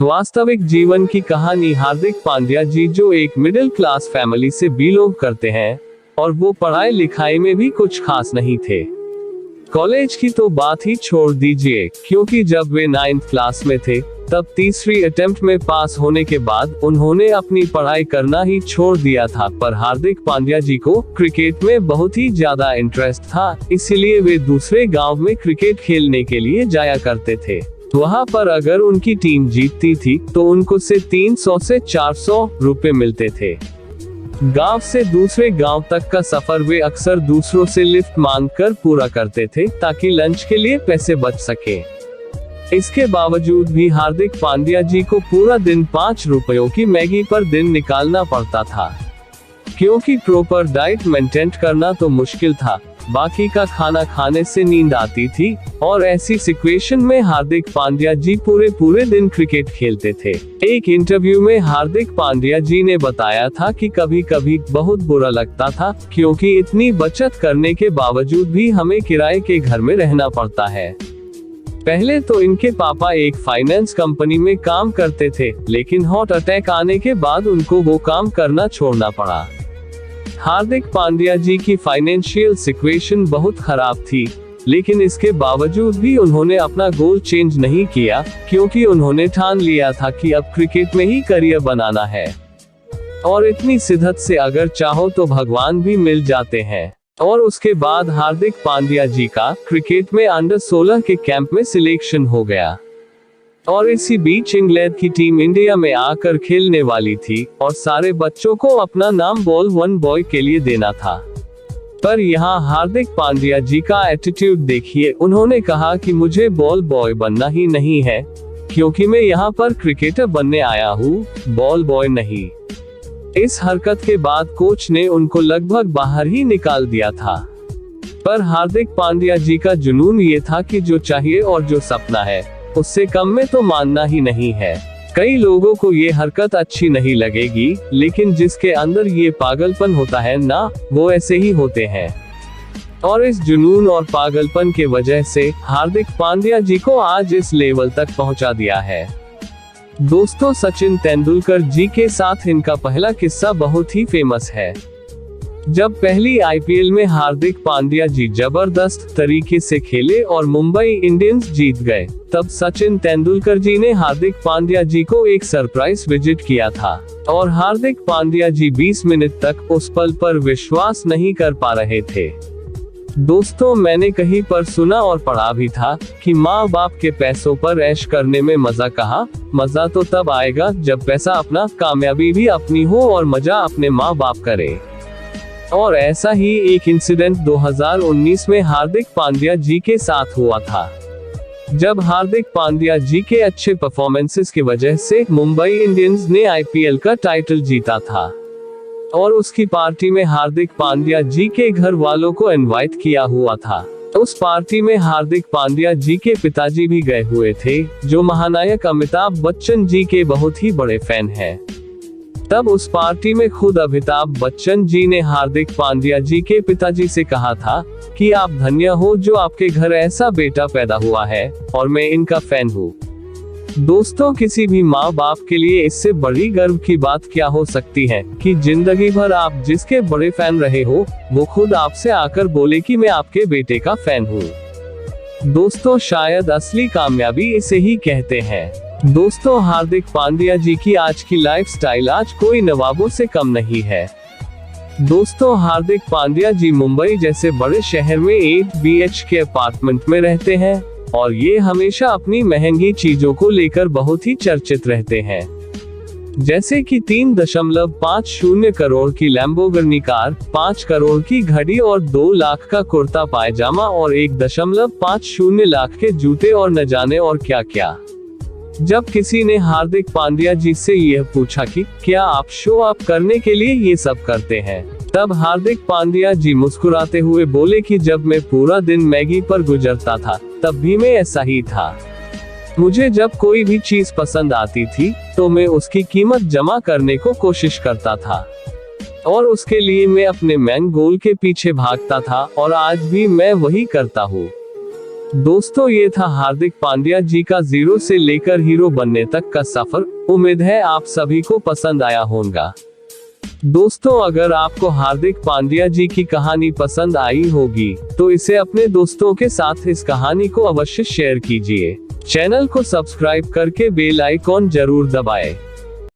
वास्तविक जीवन की कहानी हार्दिक पांड्या जी, जो एक मिडिल क्लास फैमिली से बिलोंग करते हैं और वो पढ़ाई लिखाई में भी कुछ खास नहीं थे। कॉलेज की तो बात ही छोड़ दीजिए, क्योंकि जब वे 9th क्लास में थे तब तीसरी अटेम्प्ट में पास होने के बाद उन्होंने अपनी पढ़ाई करना ही छोड़ दिया था। पर हार्दिक पांड्या जी को क्रिकेट में बहुत ही ज्यादा इंटरेस्ट था, इसलिए वे दूसरे गांव में क्रिकेट खेलने के लिए जाया करते थे। वहां पर अगर उनकी टीम जीतती थी तो उनको से 300 से 400 रुपए मिलते थे। गांव से दूसरे गांव तक का सफर वे अक्सर दूसरों से लिफ्ट मांगकर पूरा करते थे, ताकि लंच के लिए पैसे बच सके। इसके बावजूद भी हार्दिक पांड्या जी को पूरा दिन 5 रुपयों की मैगी पर दिन निकालना पड़ता था, क्योंकि प्रॉपर डाइट मेंटेन करना तो मुश्किल था, बाकी का खाना खाने से नींद आती थी। और ऐसी सिचुएशन में हार्दिक पांड्या जी पूरे दिन क्रिकेट खेलते थे। एक इंटरव्यू में हार्दिक पांड्या जी ने बताया था कि कभी कभी बहुत बुरा लगता था, क्योंकि इतनी बचत करने के बावजूद भी हमें किराए के घर में रहना पड़ता है। पहले तो इनके पापा एक फाइनेंस कंपनी में काम करते थे, लेकिन हार्ट अटैक आने के बाद उनको वो काम करना छोड़ना पड़ा। हार्दिक पांड्या जी की फाइनेंशियल सिचुएशन बहुत खराब थी, लेकिन इसके बावजूद भी उन्होंने अपना गोल चेंज नहीं किया, क्योंकि उन्होंने ठान लिया था कि अब क्रिकेट में ही करियर बनाना है। और इतनी शिद्दत से अगर चाहो तो भगवान भी मिल जाते हैं। और उसके बाद हार्दिक पांड्या जी का क्रिकेट में अंडर 16 के कैंप में सिलेक्शन हो गया और इसी बीच इंग्लैंड की टीम इंडिया में आकर खेलने वाली थी और सारे बच्चों को अपना नाम बॉल 1 बॉय के लिए देना था। पर यहाँ हार्दिक पांड्या जी का एटीट्यूड देखिए, उन्होंने कहा कि मुझे बॉल बॉय बनना ही नहीं है, क्योंकि मैं यहाँ पर क्रिकेटर बनने आया हूँ, बॉल बॉय नहीं। इस हरकत के बाद कोच ने उनको लगभग बाहर ही निकाल दिया था। पर हार्दिक पांड्या जी का जुनून ये था कि जो चाहिए और जो सपना है उससे कम में तो मानना ही नहीं है। कई लोगों को ये हरकत अच्छी नहीं लगेगी, लेकिन जिसके अंदर ये पागलपन होता है ना, वो ऐसे ही होते हैं। और इस जुनून और पागलपन के वजह से हार्दिक पांड्या जी को आज इस लेवल तक पहुंचा दिया है। दोस्तों, सचिन तेंदुलकर जी के साथ इनका पहला किस्सा बहुत ही फेमस है। जब पहली आईपीएल में हार्दिक पांड्या जी जबरदस्त तरीके से खेले और मुंबई इंडियंस जीत गए, तब सचिन तेंदुलकर जी ने हार्दिक पांड्या जी को एक सरप्राइज विजिट किया था और हार्दिक पांड्या जी 20 मिनट तक उस पल पर विश्वास नहीं कर पा रहे थे। दोस्तों, मैंने कहीं पर सुना और पढ़ा भी था कि माँ बाप के पैसों पर ऐश करने में मजा कहाँ, मजा तो तब आएगा जब पैसा अपना, कामयाबी भी अपनी हो और मजा अपने माँ बाप करे। और ऐसा ही एक इंसिडेंट 2019 में हार्दिक पांड्या जी के साथ हुआ था, जब हार्दिक पांड्या जी के अच्छे परफॉर्मेंसेस की वजह से मुंबई इंडियंस ने आईपीएल का टाइटल जीता था। और उसकी पार्टी में हार्दिक पांड्या जी के घर वालों को इनवाइट किया हुआ था। उस पार्टी में हार्दिक पांड्या जी के पिताजी भी गए हुए थे, जो महानायक अमिताभ बच्चन जी के बहुत ही बड़े फैन हैं। तब उस पार्टी में खुद अमिताभ बच्चन जी ने हार्दिक पांड्या जी के पिताजी से कहा था कि आप धन्य हो जो आपके घर ऐसा बेटा पैदा हुआ है और मैं इनका फैन हूँ। दोस्तों, किसी भी माँ बाप के लिए इससे बड़ी गर्व की बात क्या हो सकती है कि जिंदगी भर आप जिसके बड़े फैन रहे हो, वो खुद आपसे आकर बोले कि मैं आपके बेटे का फैन हूँ। दोस्तों, शायद असली कामयाबी इसे ही कहते हैं। दोस्तों, हार्दिक पांड्या जी की आज की लाइफस्टाइल आज कोई नवाबों से कम नहीं है। दोस्तों, हार्दिक पांड्या जी मुंबई जैसे बड़े शहर में 8 BHK अपार्टमेंट में रहते हैं और ये हमेशा अपनी महंगी चीजों को लेकर बहुत ही चर्चित रहते हैं, जैसे कि 3.50 करोड़ की लैम्बोर्गिनी कार, 5 करोड़ की घड़ी और 2 लाख का कुर्ता पायजामा और 1.50 लाख के जूते और न जाने और क्या क्या। जब किसी ने हार्दिक पांड्या जी से यह पूछा कि क्या आप शो अप करने के लिए ये सब करते हैं, तब हार्दिक पांड्या जी मुस्कुराते हुए बोले कि जब मैं पूरा दिन मैगी पर गुजरता था तब भी मैं ऐसा ही था। मुझे जब कोई भी चीज पसंद आती थी तो मैं उसकी कीमत जमा करने को कोशिश करता था और उसके लिए मैं अपने मैन गोल के पीछे भागता था और आज भी मैं वही करता हूँ। दोस्तों ये था हार्दिक पांड्या जी का जीरो से लेकर हीरो बनने तक का सफर। उम्मीद है आप सभी को पसंद आया होगा। दोस्तों अगर आपको हार्दिक पांड्या जी की कहानी पसंद आई होगी तो इसे अपने दोस्तों के साथ इस कहानी को अवश्य शेयर कीजिए। चैनल को सब्सक्राइब करके बेल आइकॉन जरूर दबाएं।